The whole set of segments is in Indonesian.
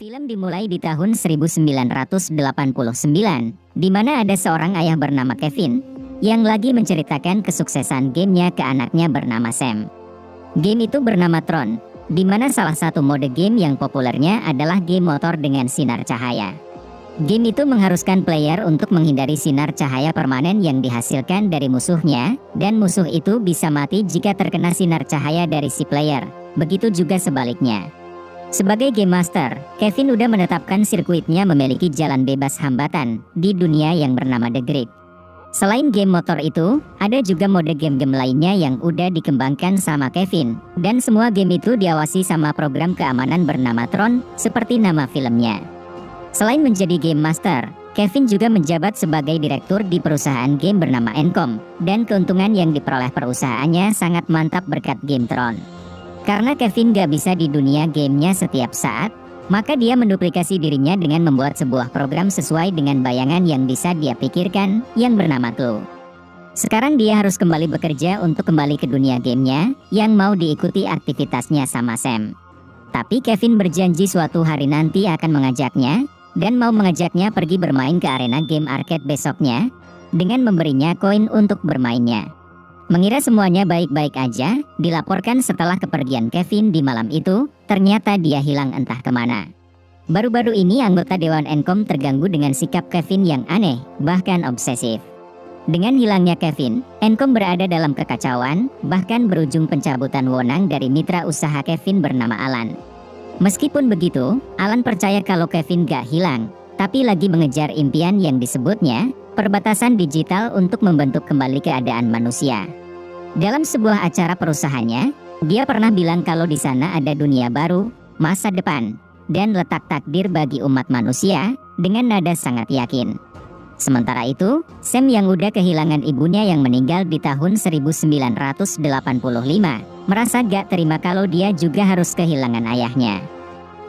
Film dimulai di tahun 1989, di mana ada seorang ayah bernama Kevin, yang lagi menceritakan kesuksesan gamenya ke anaknya bernama Sam. Game itu bernama Tron, di mana salah satu mode game yang populernya adalah game motor dengan sinar cahaya. Game itu mengharuskan player untuk menghindari sinar cahaya permanen yang dihasilkan dari musuhnya, dan musuh itu bisa mati jika terkena sinar cahaya dari si player, begitu juga sebaliknya. Sebagai game master, Kevin udah menetapkan sirkuitnya memiliki jalan bebas hambatan di dunia yang bernama The Grid. Selain game motor itu, ada juga mode game-game lainnya yang udah dikembangkan sama Kevin, dan semua game itu diawasi sama program keamanan bernama Tron, seperti nama filmnya. Selain menjadi game master, Kevin juga menjabat sebagai direktur di perusahaan game bernama Encom, dan keuntungan yang diperoleh perusahaannya sangat mantap berkat game Tron. Karena Kevin gak bisa di dunia gamenya setiap saat, maka dia menduplikasi dirinya dengan membuat sebuah program sesuai dengan bayangan yang bisa dia pikirkan, yang bernama Clue. Sekarang dia harus kembali bekerja untuk kembali ke dunia gamenya, yang mau diikuti aktivitasnya sama Sam. Tapi Kevin berjanji suatu hari nanti akan mengajaknya, dan mau mengajaknya pergi bermain ke arena game arcade besoknya, dengan memberinya koin untuk bermainnya. Mengira semuanya baik-baik aja, dilaporkan setelah kepergian Kevin di malam itu, ternyata dia hilang entah kemana. Baru-baru ini anggota Dewan Encom terganggu dengan sikap Kevin yang aneh, bahkan obsesif. Dengan hilangnya Kevin, Encom berada dalam kekacauan, bahkan berujung pencabutan wewenang dari mitra usaha Kevin bernama Alan. Meskipun begitu, Alan percaya kalau Kevin gak hilang, tapi lagi mengejar impian yang disebutnya perbatasan digital untuk membentuk kembali keadaan manusia. Dalam sebuah acara perusahaannya, dia pernah bilang kalau di sana ada dunia baru, masa depan, dan letak takdir bagi umat manusia, dengan nada sangat yakin. Sementara itu, Sam yang udah kehilangan ibunya yang meninggal di tahun 1985, merasa gak terima kalau dia juga harus kehilangan ayahnya.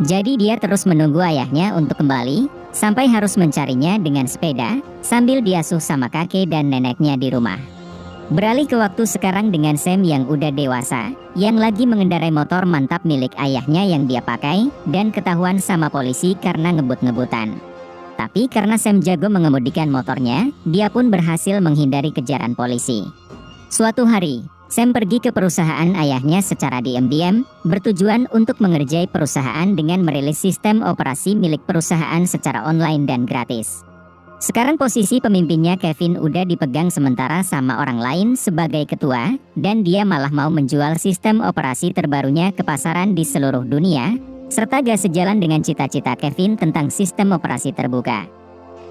Jadi dia terus menunggu ayahnya untuk kembali, sampai harus mencarinya dengan sepeda, sambil diasuh sama kakek dan neneknya di rumah. Beralih ke waktu sekarang dengan Sam yang udah dewasa, yang lagi mengendarai motor mantap milik ayahnya yang dia pakai, dan ketahuan sama polisi karena ngebut-ngebutan. Tapi karena Sam jago mengemudikan motornya, dia pun berhasil menghindari kejaran polisi. Suatu hari, Sam pergi ke perusahaan ayahnya secara diam-diam, bertujuan untuk mengerjai perusahaan dengan merilis sistem operasi milik perusahaan secara online dan gratis. Sekarang posisi pemimpinnya Kevin udah dipegang sementara sama orang lain sebagai ketua, dan dia malah mau menjual sistem operasi terbarunya ke pasaran di seluruh dunia, serta gak sejalan dengan cita-cita Kevin tentang sistem operasi terbuka.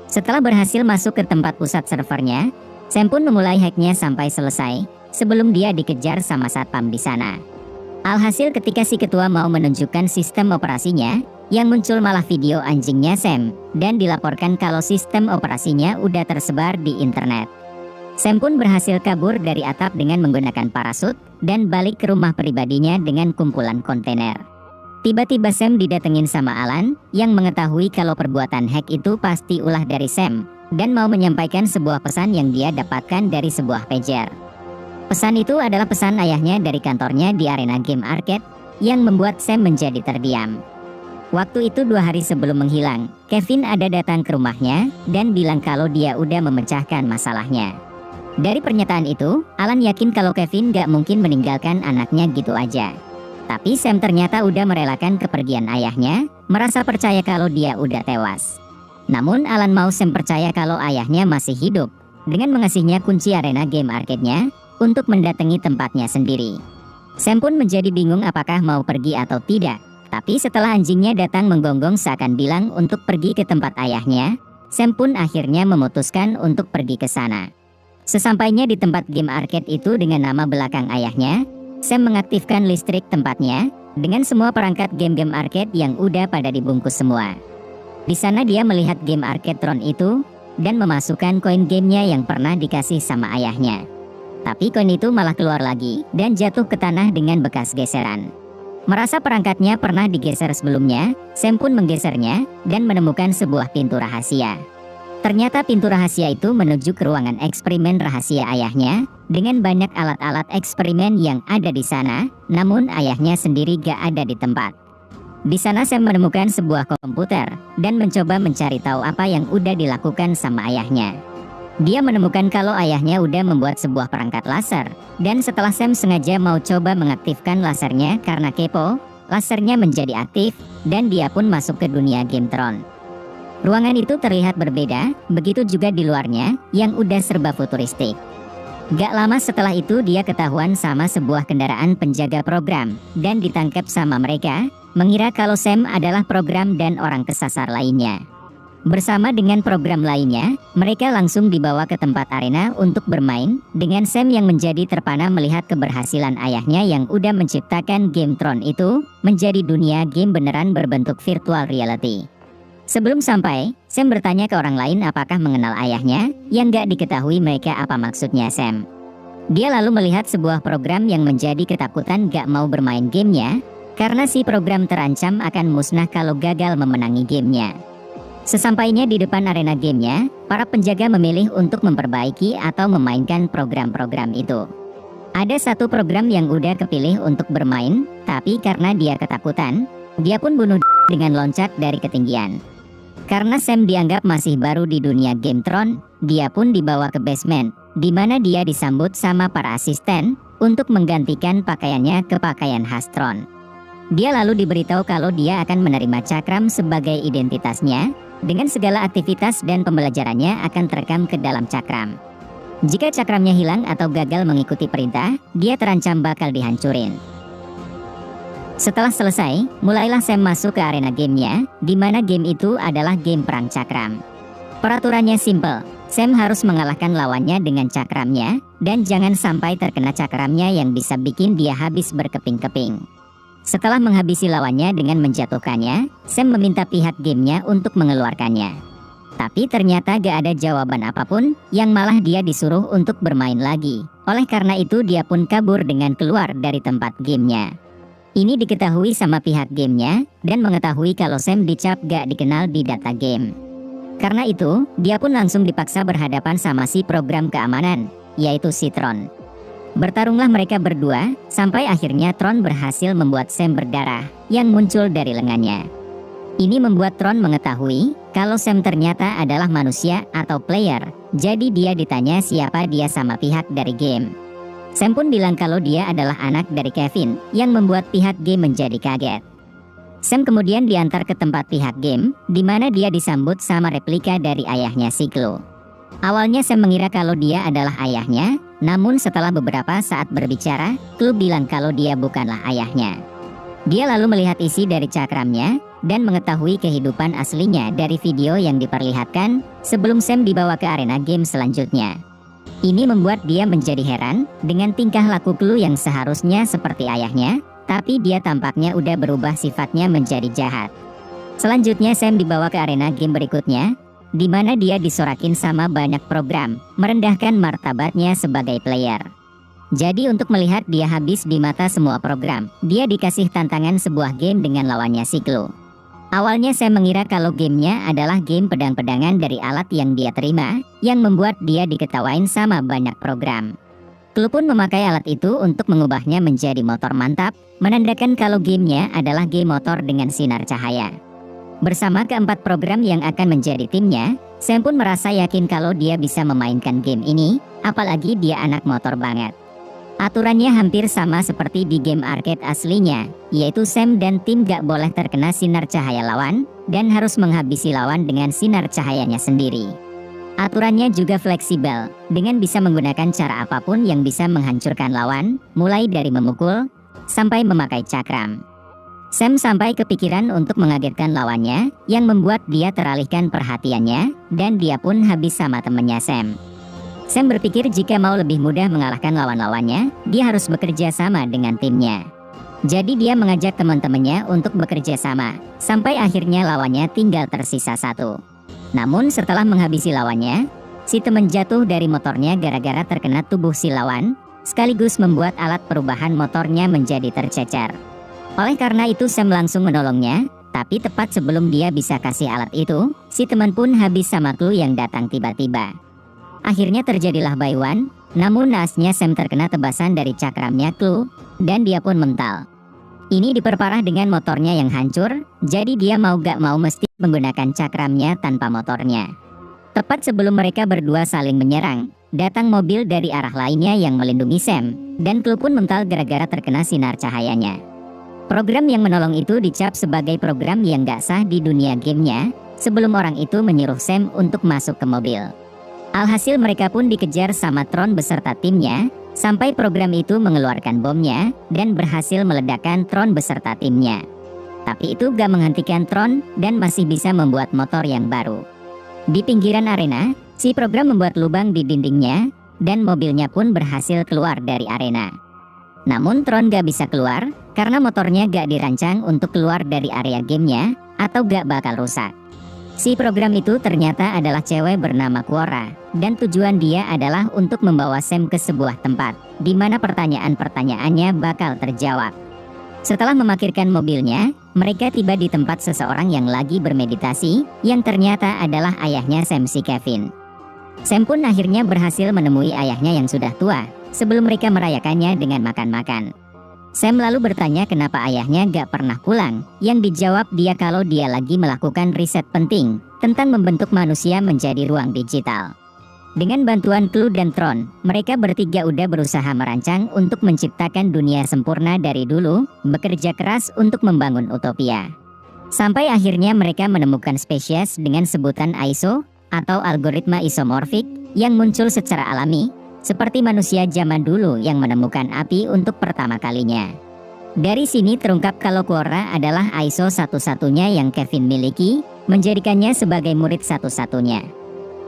Setelah berhasil masuk ke tempat pusat servernya, Sam pun memulai hacknya sampai selesai, sebelum dia dikejar sama satpam di sana. Alhasil ketika si ketua mau menunjukkan sistem operasinya, yang muncul malah video anjingnya Sam, dan dilaporkan kalau sistem operasinya udah tersebar di internet. Sam pun berhasil kabur dari atap dengan menggunakan parasut, dan balik ke rumah pribadinya dengan kumpulan kontainer. Tiba-tiba Sam didatengin sama Alan, yang mengetahui kalau perbuatan hack itu pasti ulah dari Sam, dan mau menyampaikan sebuah pesan yang dia dapatkan dari sebuah pager. Pesan itu adalah pesan ayahnya dari kantornya di arena game arcade, yang membuat Sam menjadi terdiam. Waktu itu 2 hari sebelum menghilang, Kevin ada datang ke rumahnya, dan bilang kalau dia udah memecahkan masalahnya. Dari pernyataan itu, Alan yakin kalau Kevin gak mungkin meninggalkan anaknya gitu aja. Tapi Sam ternyata udah merelakan kepergian ayahnya, merasa percaya kalau dia udah tewas. Namun Alan mau Sam percaya kalau ayahnya masih hidup, dengan mengasihnya kunci arena game arcade-nya, untuk mendatangi tempatnya sendiri. Sam pun menjadi bingung apakah mau pergi atau tidak. Tapi setelah anjingnya datang menggonggong seakan bilang untuk pergi ke tempat ayahnya, Sam pun akhirnya memutuskan untuk pergi ke sana. Sesampainya di tempat game arcade itu dengan nama belakang ayahnya, Sam mengaktifkan listrik tempatnya, dengan semua perangkat game-game arcade yang udah pada dibungkus semua. Di sana dia melihat game arcade Tron itu, dan memasukkan koin gamenya yang pernah dikasih sama ayahnya. Tapi koin itu malah keluar lagi, dan jatuh ke tanah dengan bekas geseran. Merasa perangkatnya pernah digeser sebelumnya, Sam pun menggesernya, dan menemukan sebuah pintu rahasia. Ternyata pintu rahasia itu menuju ke ruangan eksperimen rahasia ayahnya, dengan banyak alat-alat eksperimen yang ada di sana, namun ayahnya sendiri gak ada di tempat. Di sana Sam menemukan sebuah komputer dan mencoba mencari tahu apa yang udah dilakukan sama ayahnya. Dia menemukan kalau ayahnya udah membuat sebuah perangkat laser, dan setelah Sam sengaja mau coba mengaktifkan lasernya karena kepo, lasernya menjadi aktif, dan dia pun masuk ke dunia game Tron. Ruangan itu terlihat berbeda, begitu juga di luarnya, yang udah serba futuristik. Gak lama setelah itu dia ketahuan sama sebuah kendaraan penjaga program, dan ditangkap sama mereka, mengira kalau Sam adalah program dan orang kesasar lainnya. Bersama dengan program lainnya, mereka langsung dibawa ke tempat arena untuk bermain, dengan Sam yang menjadi terpana melihat keberhasilan ayahnya yang udah menciptakan game Tron itu, menjadi dunia game beneran berbentuk virtual reality. Sebelum sampai, Sam bertanya ke orang lain apakah mengenal ayahnya, yang gak diketahui mereka apa maksudnya Sam. Dia lalu melihat sebuah program yang menjadi ketakutan gak mau bermain gamenya, karena si program terancam akan musnah kalau gagal memenangi gamenya. Sesampainya di depan arena gamenya, para penjaga memilih untuk memperbaiki atau memainkan program-program itu. Ada satu program yang udah kepilih untuk bermain, tapi karena dia ketakutan, dia pun bunuh dengan loncat dari ketinggian. Karena Sam dianggap masih baru di dunia game Tron, dia pun dibawa ke basement, di mana dia disambut sama para asisten untuk menggantikan pakaiannya ke pakaian khas Tron. Dia lalu diberitahu kalau dia akan menerima cakram sebagai identitasnya, dengan segala aktivitas dan pembelajarannya akan terekam ke dalam cakram. Jika cakramnya hilang atau gagal mengikuti perintah, dia terancam bakal dihancurin. Setelah selesai, mulailah Sam masuk ke arena gamenya, di mana game itu adalah game perang cakram. Peraturannya simple, Sam harus mengalahkan lawannya dengan cakramnya, dan jangan sampai terkena cakramnya yang bisa bikin dia habis berkeping-keping. Setelah menghabisi lawannya dengan menjatuhkannya, Sam meminta pihak gamenya untuk mengeluarkannya. Tapi ternyata gak ada jawaban apapun, yang malah dia disuruh untuk bermain lagi. Oleh karena itu dia pun kabur dengan keluar dari tempat gamenya. Ini diketahui sama pihak gamenya, dan mengetahui kalau Sam dicap gak dikenal di data game. Karena itu, dia pun langsung dipaksa berhadapan sama si program keamanan, yaitu si Tron. Bertarunglah mereka berdua, sampai akhirnya Tron berhasil membuat Sam berdarah, yang muncul dari lengannya. Ini membuat Tron mengetahui, kalau Sam ternyata adalah manusia atau player, jadi dia ditanya siapa dia sama pihak dari game. Sam pun bilang kalau dia adalah anak dari Kevin, yang membuat pihak game menjadi kaget. Sam kemudian diantar ke tempat pihak game, di mana dia disambut sama replika dari ayahnya si Chloe. Awalnya Sam mengira kalau dia adalah ayahnya, namun setelah beberapa saat berbicara, Chloe bilang kalau dia bukanlah ayahnya. Dia lalu melihat isi dari cakramnya, dan mengetahui kehidupan aslinya dari video yang diperlihatkan, sebelum Sam dibawa ke arena game selanjutnya. Ini membuat dia menjadi heran, dengan tingkah laku Chloe yang seharusnya seperti ayahnya, tapi dia tampaknya udah berubah sifatnya menjadi jahat. Selanjutnya Sam dibawa ke arena game berikutnya, di mana dia disorakin sama banyak program, merendahkan martabatnya sebagai player. Jadi untuk melihat dia habis di mata semua program, dia dikasih tantangan sebuah game dengan lawannya si Chloe. Awalnya Sam mengira kalau gamenya adalah game pedang-pedangan dari alat yang dia terima, yang membuat dia diketawain sama banyak program. Chloe pun memakai alat itu untuk mengubahnya menjadi motor mantap, menandakan kalau gamenya adalah game motor dengan sinar cahaya. Bersama keempat program yang akan menjadi timnya, Sam pun merasa yakin kalau dia bisa memainkan game ini, apalagi dia anak motor banget. Aturannya hampir sama seperti di game arcade aslinya, yaitu Sam dan tim gak boleh terkena sinar cahaya lawan, dan harus menghabisi lawan dengan sinar cahayanya sendiri. Aturannya juga fleksibel, dengan bisa menggunakan cara apapun yang bisa menghancurkan lawan, mulai dari memukul, sampai memakai cakram. Sam sampai kepikiran untuk mengagetkan lawannya, yang membuat dia teralihkan perhatiannya, dan dia pun habis sama temennya Sam. Sam berpikir jika mau lebih mudah mengalahkan lawan-lawannya, dia harus bekerja sama dengan timnya. Jadi dia mengajak teman-temannya untuk bekerja sama, sampai akhirnya lawannya tinggal tersisa satu. Namun setelah menghabisi lawannya, si teman jatuh dari motornya gara-gara terkena tubuh si lawan, sekaligus membuat alat perubahan motornya menjadi tercecer. Oleh karena itu Sam langsung menolongnya, tapi tepat sebelum dia bisa kasih alat itu, si teman pun habis sama Chloe yang datang tiba-tiba. Akhirnya terjadilah buy-one, namun naasnya Sam terkena tebasan dari cakramnya Chloe, dan dia pun mental. Ini diperparah dengan motornya yang hancur, jadi dia mau gak mau mesti menggunakan cakramnya tanpa motornya. Tepat sebelum mereka berdua saling menyerang, datang mobil dari arah lainnya yang melindungi Sam, dan Clue pun mental gara-gara terkena sinar cahayanya. Program yang menolong itu dicap sebagai program yang gak sah di dunia gamenya, sebelum orang itu menyuruh Sam untuk masuk ke mobil. Alhasil mereka pun dikejar sama Tron beserta timnya, sampai program itu mengeluarkan bomnya, dan berhasil meledakkan Tron beserta timnya. Tapi itu gak menghentikan Tron, dan masih bisa membuat motor yang baru. Di pinggiran arena, si program membuat lubang di dindingnya, dan mobilnya pun berhasil keluar dari arena. Namun Tron gak bisa keluar, karena motornya gak dirancang untuk keluar dari area gamenya, atau gak bakal rusak. Si program itu ternyata adalah cewek bernama Quora, dan tujuan dia adalah untuk membawa Sam ke sebuah tempat, di mana pertanyaan-pertanyaannya bakal terjawab. Setelah memarkirkan mobilnya, mereka tiba di tempat seseorang yang lagi bermeditasi, yang ternyata adalah ayahnya Sam si Kevin. Sam pun akhirnya berhasil menemui ayahnya yang sudah tua, sebelum mereka merayakannya dengan makan-makan. Sam lalu bertanya kenapa ayahnya gak pernah pulang, yang dijawab dia kalau dia lagi melakukan riset penting tentang membentuk manusia menjadi ruang digital. Dengan bantuan Clue dan Tron, mereka bertiga udah berusaha merancang untuk menciptakan dunia sempurna dari dulu, bekerja keras untuk membangun utopia. Sampai akhirnya mereka menemukan spesies dengan sebutan ISO, atau algoritma isomorfik, yang muncul secara alami, seperti manusia zaman dulu yang menemukan api untuk pertama kalinya. Dari sini terungkap kalau Quora adalah ISO satu-satunya yang Kevin miliki, menjadikannya sebagai murid satu-satunya.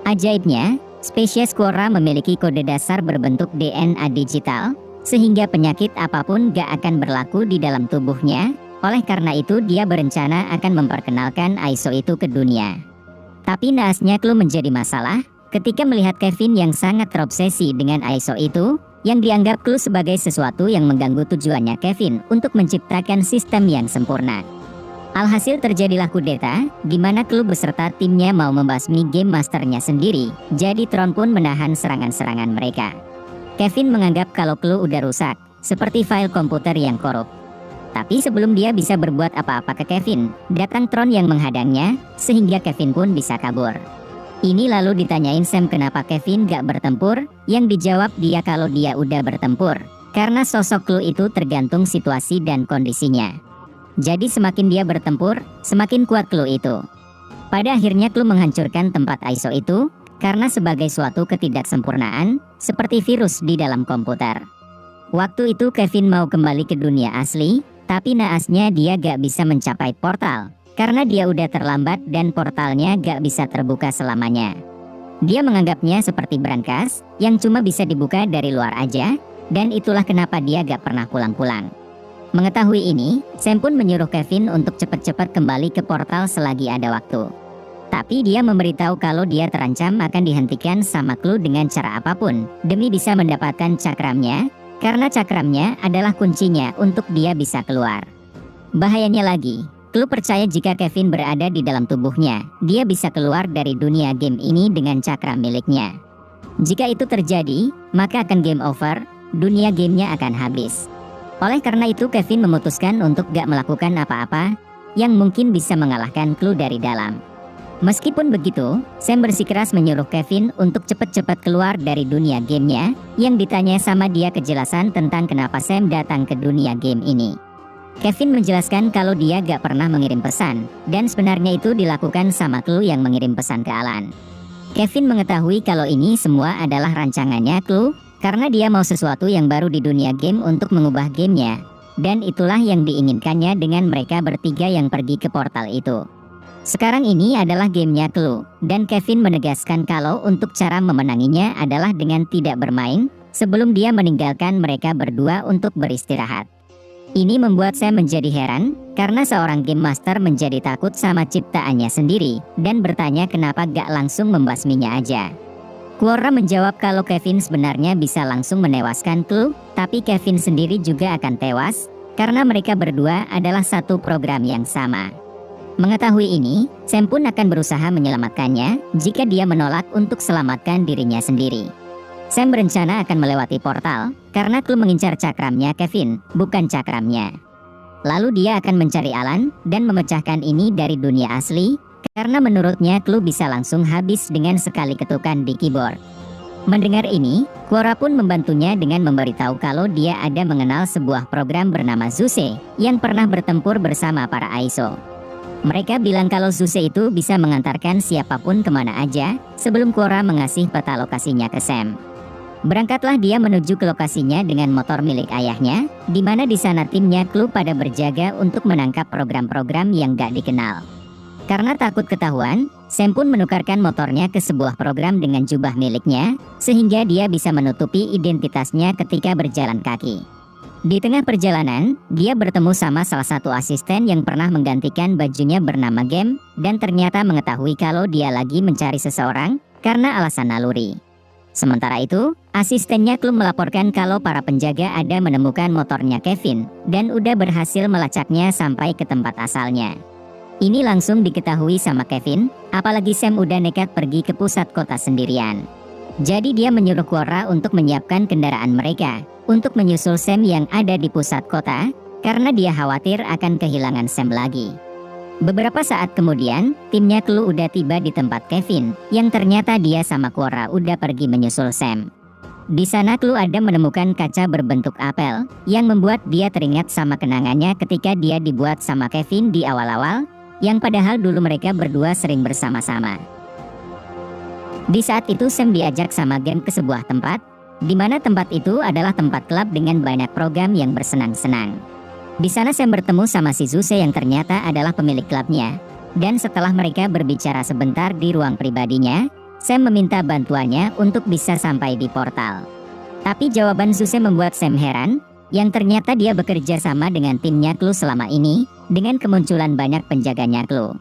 Ajaibnya, spesies Quora memiliki kode dasar berbentuk DNA digital, sehingga penyakit apapun gak akan berlaku di dalam tubuhnya. Oleh karena itu dia berencana akan memperkenalkan ISO itu ke dunia. Tapi naasnya Clue menjadi masalah ketika melihat Kevin yang sangat terobsesi dengan ISO itu, yang dianggap Clue sebagai sesuatu yang mengganggu tujuannya Kevin untuk menciptakan sistem yang sempurna. Alhasil terjadilah kudeta, di mana Clue beserta timnya mau membasmi game masternya sendiri, jadi Tron pun menahan serangan-serangan mereka. Kevin menganggap kalau Clue udah rusak, seperti file komputer yang korup. Tapi sebelum dia bisa berbuat apa-apa ke Kevin, datang Tron yang menghadangnya, sehingga Kevin pun bisa kabur. Ini lalu ditanyain Sam kenapa Kevin gak bertempur, yang dijawab dia kalau dia udah bertempur, karena sosok Clue itu tergantung situasi dan kondisinya. Jadi semakin dia bertempur, semakin kuat Clue itu. Pada akhirnya Clue menghancurkan tempat ISO itu, karena sebagai suatu ketidaksempurnaan, seperti virus di dalam komputer. Waktu itu Kevin mau kembali ke dunia asli, tapi naasnya dia gak bisa mencapai portal. Karena dia udah terlambat dan portalnya gak bisa terbuka selamanya. Dia menganggapnya seperti brankas, yang cuma bisa dibuka dari luar aja, dan itulah kenapa dia gak pernah pulang-pulang. Mengetahui ini, Sam pun menyuruh Kevin untuk cepat-cepat kembali ke portal selagi ada waktu. Tapi dia memberitahu kalau dia terancam akan dihentikan sama Clue dengan cara apapun, demi bisa mendapatkan cakramnya, karena cakramnya adalah kuncinya untuk dia bisa keluar. Bahayanya lagi, Clue percaya jika Kevin berada di dalam tubuhnya, dia bisa keluar dari dunia game ini dengan cakram miliknya. Jika itu terjadi, maka akan game over, dunia gamenya akan habis. Oleh karena itu Kevin memutuskan untuk gak melakukan apa-apa, yang mungkin bisa mengalahkan Clue dari dalam. Meskipun begitu, Sam bersikeras menyuruh Kevin untuk cepat-cepat keluar dari dunia gamenya, yang ditanya sama dia kejelasan tentang kenapa Sam datang ke dunia game ini. Kevin menjelaskan kalau dia gak pernah mengirim pesan, dan sebenarnya itu dilakukan sama Clue yang mengirim pesan ke Alan. Kevin mengetahui kalau ini semua adalah rancangannya Clue, karena dia mau sesuatu yang baru di dunia game untuk mengubah gamenya, dan itulah yang diinginkannya dengan mereka bertiga yang pergi ke portal itu. Sekarang ini adalah gamenya Clue, dan Kevin menegaskan kalau untuk cara memenanginya adalah dengan tidak bermain, sebelum dia meninggalkan mereka berdua untuk beristirahat. Ini membuat saya menjadi heran, karena seorang game master menjadi takut sama ciptaannya sendiri, dan bertanya kenapa gak langsung membasminya aja. Quora menjawab kalau Kevin sebenarnya bisa langsung menewaskan Clue, tapi Kevin sendiri juga akan tewas, karena mereka berdua adalah satu program yang sama. Mengetahui ini, Sam pun akan berusaha menyelamatkannya, jika dia menolak untuk selamatkan dirinya sendiri. Sam berencana akan melewati portal, karena Clue mengincar cakramnya Kevin, bukan cakramnya. Lalu dia akan mencari Alan dan memecahkan ini dari dunia asli, karena menurutnya Clue bisa langsung habis dengan sekali ketukan di keyboard. Mendengar ini, Quora pun membantunya dengan memberitahu kalau dia ada mengenal sebuah program bernama Zeus yang pernah bertempur bersama para ISO. Mereka bilang kalau Zeus itu bisa mengantarkan siapapun kemana aja, sebelum Quora mengasih peta lokasinya ke Sam. Berangkatlah dia menuju ke lokasinya dengan motor milik ayahnya, di mana di sana timnya Clue pada berjaga untuk menangkap program-program yang gak dikenal. Karena takut ketahuan, Sam pun menukarkan motornya ke sebuah program dengan jubah miliknya, sehingga dia bisa menutupi identitasnya ketika berjalan kaki. Di tengah perjalanan, dia bertemu sama salah satu asisten yang pernah menggantikan bajunya bernama Game, dan ternyata mengetahui kalau dia lagi mencari seseorang karena alasan naluri. Sementara itu, asistennya Clue melaporkan kalau para penjaga ada menemukan motornya Kevin, dan udah berhasil melacaknya sampai ke tempat asalnya. Ini langsung diketahui sama Kevin, apalagi Sam udah nekat pergi ke pusat kota sendirian. Jadi dia menyuruh Quora untuk menyiapkan kendaraan mereka, untuk menyusul Sam yang ada di pusat kota, karena dia khawatir akan kehilangan Sam lagi. Beberapa saat kemudian, timnya Clue udah tiba di tempat Kevin, yang ternyata dia sama Quora udah pergi menyusul Sam. Di sana Clue ada menemukan kaca berbentuk apel, yang membuat dia teringat sama kenangannya ketika dia dibuat sama Kevin di awal-awal, yang padahal dulu mereka berdua sering bersama-sama. Di saat itu Sam diajak sama Game ke sebuah tempat, di mana tempat itu adalah tempat klub dengan banyak program yang bersenang-senang. Di sana Sam bertemu sama si Zeus yang ternyata adalah pemilik klubnya. Dan setelah mereka berbicara sebentar di ruang pribadinya, Sam meminta bantuannya untuk bisa sampai di portal. Tapi jawaban Zeus membuat Sam heran, yang ternyata dia bekerja sama dengan timnya Clue selama ini, dengan kemunculan banyak penjaganya Clue.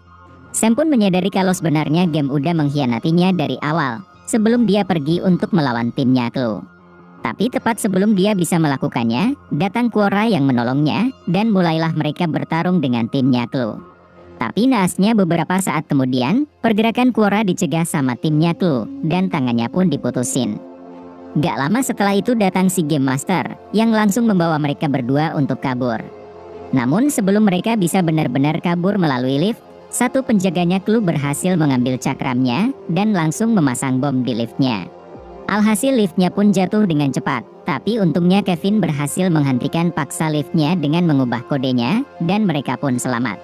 Sam pun menyadari kalau sebenarnya Game udah mengkhianatinya dari awal, sebelum dia pergi untuk melawan timnya Clue. Tapi tepat sebelum dia bisa melakukannya, datang Quora yang menolongnya, dan mulailah mereka bertarung dengan timnya Clue. Tapi naasnya beberapa saat kemudian, pergerakan Quora dicegah sama timnya Clue, dan tangannya pun diputusin. Gak lama setelah itu datang si Game Master, yang langsung membawa mereka berdua untuk kabur. Namun sebelum mereka bisa benar-benar kabur melalui lift, satu penjaganya Clue berhasil mengambil cakramnya, dan langsung memasang bom di liftnya. Alhasil liftnya pun jatuh dengan cepat, tapi untungnya Kevin berhasil menghentikan paksa liftnya dengan mengubah kodenya, dan mereka pun selamat.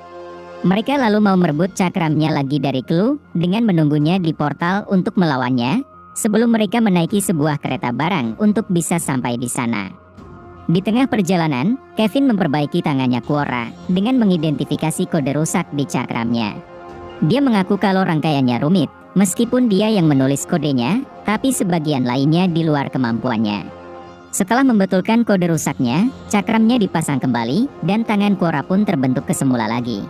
Mereka lalu mau merebut cakramnya lagi dari Clue, dengan menunggunya di portal untuk melawannya, sebelum mereka menaiki sebuah kereta barang untuk bisa sampai di sana. Di tengah perjalanan, Kevin memperbaiki tangannya Quora, dengan mengidentifikasi kode rusak di cakramnya. Dia mengaku kalau rangkaiannya rumit, meskipun dia yang menulis kodenya, tapi sebagian lainnya di luar kemampuannya. Setelah membetulkan kode rusaknya, cakramnya dipasang kembali, dan tangan Quora pun terbentuk kesemula lagi.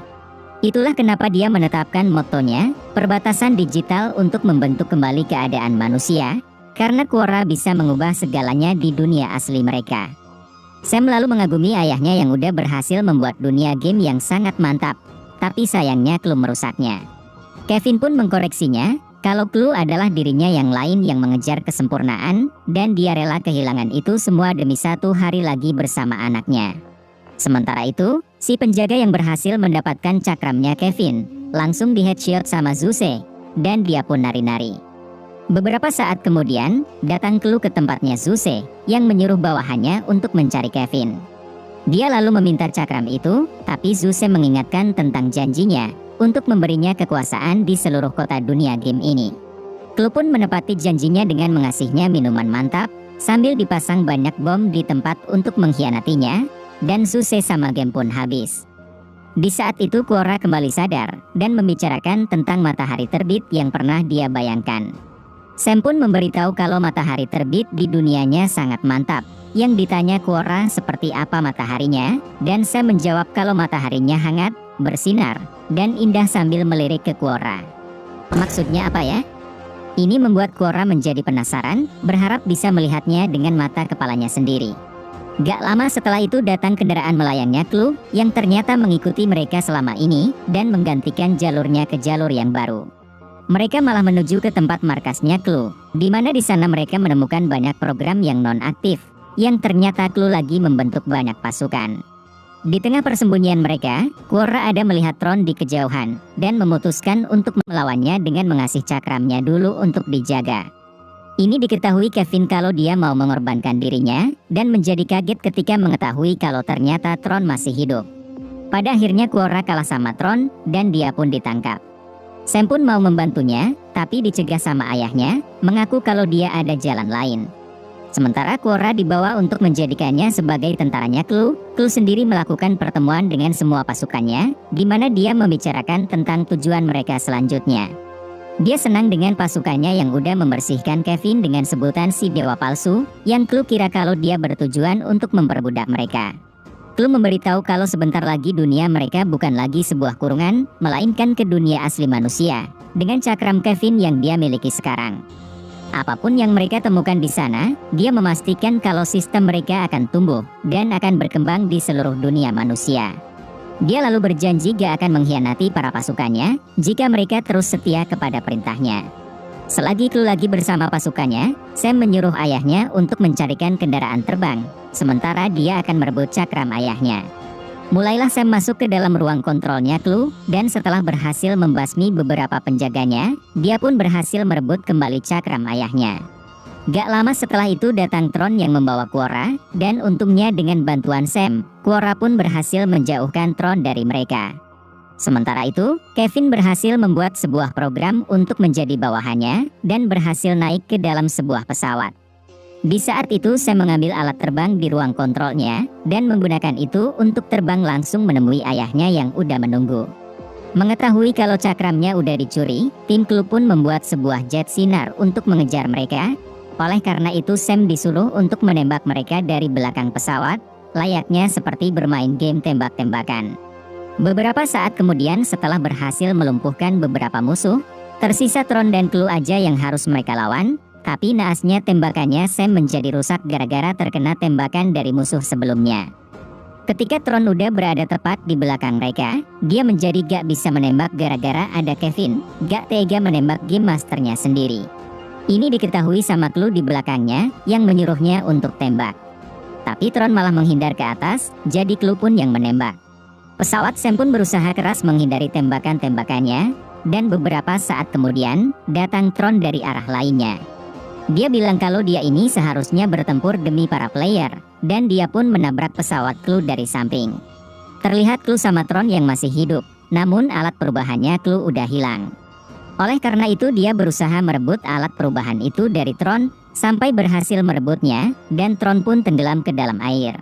Itulah kenapa dia menetapkan motonya, perbatasan digital untuk membentuk kembali keadaan manusia, karena Quora bisa mengubah segalanya di dunia asli mereka. Sam lalu mengagumi ayahnya yang udah berhasil membuat dunia game yang sangat mantap, tapi sayangnya Clue merusaknya. Kevin pun mengkoreksinya, kalau Clue adalah dirinya yang lain yang mengejar kesempurnaan, dan dia rela kehilangan itu semua demi satu hari lagi bersama anaknya. Sementara itu, si penjaga yang berhasil mendapatkan cakramnya Kevin, langsung di headshot sama Zeus, dan dia pun nari-nari. Beberapa saat kemudian, datang Clue ke tempatnya Zeus, yang menyuruh bawahannya untuk mencari Kevin. Dia lalu meminta cakram itu, tapi Zeus mengingatkan tentang janjinya, untuk memberinya kekuasaan di seluruh kota dunia game ini. Clue pun menepati janjinya dengan mengasihnya minuman mantap, sambil dipasang banyak bom di tempat untuk mengkhianatinya, dan Zeus sama game pun habis. Di saat itu Quora kembali sadar, dan membicarakan tentang matahari terbit yang pernah dia bayangkan. Sam pun memberitahu kalau matahari terbit di dunianya sangat mantap. Yang ditanya Quora seperti apa mataharinya, dan Sam menjawab kalau mataharinya hangat, bersinar, dan indah sambil melirik ke Quora. Maksudnya apa ya? Ini membuat Quora menjadi penasaran, berharap bisa melihatnya dengan mata kepalanya sendiri. Gak lama setelah itu datang kendaraan melayangnya Clue, yang ternyata mengikuti mereka selama ini, dan menggantikan jalurnya ke jalur yang baru. Mereka malah menuju ke tempat markasnya Clue, di mana di sana mereka menemukan banyak program yang non-aktif, yang ternyata Clue lagi membentuk banyak pasukan. Di tengah persembunyian mereka, Quorra ada melihat Tron di kejauhan, dan memutuskan untuk melawannya dengan mengasih cakramnya dulu untuk dijaga. Ini diketahui Kevin kalau dia mau mengorbankan dirinya, dan menjadi kaget ketika mengetahui kalau ternyata Tron masih hidup. Pada akhirnya Quorra kalah sama Tron, dan dia pun ditangkap. Sam pun mau membantunya, tapi dicegah sama ayahnya, mengaku kalau dia ada jalan lain. Sementara Quorra dibawa untuk menjadikannya sebagai tentaranya Clue sendiri melakukan pertemuan dengan semua pasukannya, di mana dia membicarakan tentang tujuan mereka selanjutnya. Dia senang dengan pasukannya yang udah membersihkan Kevin dengan sebutan si dewa palsu, yang Clue kira kalau dia bertujuan untuk memperbudak mereka. Clue memberitahu kalau sebentar lagi dunia mereka bukan lagi sebuah kurungan, melainkan ke dunia asli manusia, dengan cakram Kevin yang dia miliki sekarang. Apapun yang mereka temukan di sana, dia memastikan kalau sistem mereka akan tumbuh dan akan berkembang di seluruh dunia manusia. Dia lalu berjanji gak akan mengkhianati para pasukannya jika mereka terus setia kepada perintahnya. Selagi Clue lagi bersama pasukannya, Sam menyuruh ayahnya untuk mencarikan kendaraan terbang, sementara dia akan merebut cakram ayahnya. Mulailah Sam masuk ke dalam ruang kontrolnya Clue, dan setelah berhasil membasmi beberapa penjaganya, dia pun berhasil merebut kembali cakram ayahnya. Gak lama setelah itu datang Tron yang membawa Quorra, dan untungnya dengan bantuan Sam, Quorra pun berhasil menjauhkan Tron dari mereka. Sementara itu, Kevin berhasil membuat sebuah program untuk menjadi bawahannya, dan berhasil naik ke dalam sebuah pesawat. Di saat itu Sam mengambil alat terbang di ruang kontrolnya, dan menggunakan itu untuk terbang langsung menemui ayahnya yang udah menunggu. Mengetahui kalau cakramnya udah dicuri, tim Clue pun membuat sebuah jet sinar untuk mengejar mereka. Oleh karena itu Sam disuruh untuk menembak mereka dari belakang pesawat, layaknya seperti bermain game tembak-tembakan. Beberapa saat kemudian setelah berhasil melumpuhkan beberapa musuh, tersisa Tron dan Clue aja yang harus mereka lawan. Tapi naasnya tembakannya Sam menjadi rusak gara-gara terkena tembakan dari musuh sebelumnya. Ketika Tron udah berada tepat di belakang mereka, dia menjadi gak bisa menembak gara-gara ada Kevin, gak tega menembak game masternya sendiri. Ini diketahui sama Clue di belakangnya, yang menyuruhnya untuk tembak. Tapi Tron malah menghindar ke atas, jadi Clue pun yang menembak. Pesawat Sam pun berusaha keras menghindari tembakan-tembakannya, dan beberapa saat kemudian, datang Tron dari arah lainnya. Dia bilang kalau dia ini seharusnya bertempur demi para player, dan dia pun menabrak pesawat Clue dari samping. Terlihat Clue sama Tron yang masih hidup, namun alat perubahannya Clue udah hilang. Oleh karena itu dia berusaha merebut alat perubahan itu dari Tron, sampai berhasil merebutnya, dan Tron pun tenggelam ke dalam air.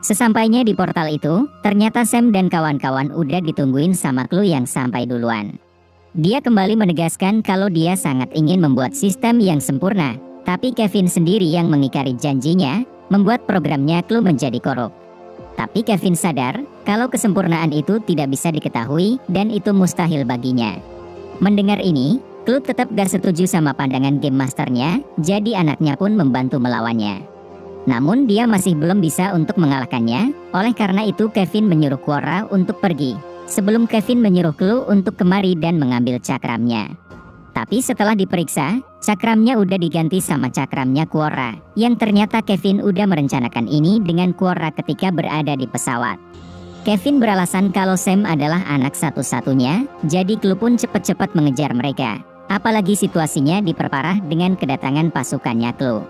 Sesampainya di portal itu, ternyata Sam dan kawan-kawan udah ditungguin sama Clue yang sampai duluan. Dia kembali menegaskan kalau dia sangat ingin membuat sistem yang sempurna, tapi Kevin sendiri yang mengingkari janjinya, membuat programnya Clue menjadi korup. Tapi Kevin sadar kalau kesempurnaan itu tidak bisa diketahui dan itu mustahil baginya. Mendengar ini, Clue tetap gak setuju sama pandangan game masternya, jadi anaknya pun membantu melawannya. Namun dia masih belum bisa untuk mengalahkannya, oleh karena itu Kevin menyuruh Quorra untuk pergi. Sebelum Kevin menyuruh Clue untuk kemari dan mengambil cakramnya. Tapi setelah diperiksa, cakramnya udah diganti sama cakramnya Quorra, yang ternyata Kevin udah merencanakan ini dengan Quorra ketika berada di pesawat. Kevin beralasan kalau Sam adalah anak satu-satunya, jadi Clue pun cepat-cepat mengejar mereka. Apalagi situasinya diperparah dengan kedatangan pasukannya Clue.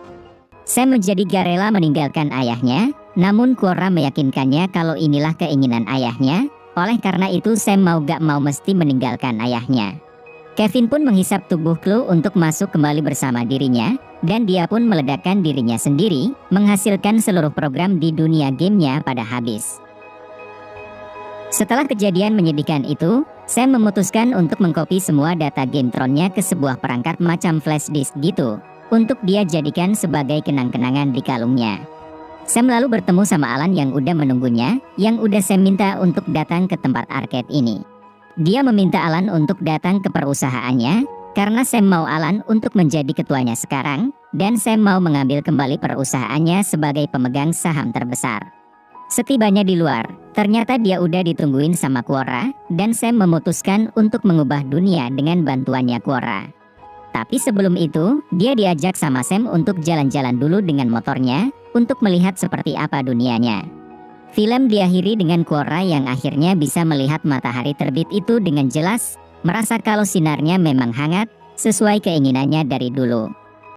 Sam menjadi gak rela meninggalkan ayahnya, namun Quorra meyakinkannya kalau inilah keinginan ayahnya. Oleh karena itu Sam mau gak mau mesti meninggalkan ayahnya. Kevin pun menghisap tubuh Clue untuk masuk kembali bersama dirinya, dan dia pun meledakkan dirinya sendiri, menghasilkan seluruh program di dunia gamenya pada habis. Setelah kejadian menyedihkan itu, Sam memutuskan untuk mengcopy semua data game Tron-nya ke sebuah perangkat macam flash disk gitu, untuk dia jadikan sebagai kenang-kenangan di kalungnya. Sam lalu bertemu sama Alan yang udah menunggunya, yang udah Sam minta untuk datang ke tempat arcade ini. Dia meminta Alan untuk datang ke perusahaannya, karena Sam mau Alan untuk menjadi ketuanya sekarang, dan Sam mau mengambil kembali perusahaannya sebagai pemegang saham terbesar. Setibanya di luar, ternyata dia udah ditungguin sama Quorra, dan Sam memutuskan untuk mengubah dunia dengan bantuannya Quorra. Tapi sebelum itu, dia diajak sama Sam untuk jalan-jalan dulu dengan motornya, untuk melihat seperti apa dunianya. Film diakhiri dengan Quora yang akhirnya bisa melihat matahari terbit itu dengan jelas, merasa kalau sinarnya memang hangat, sesuai keinginannya dari dulu.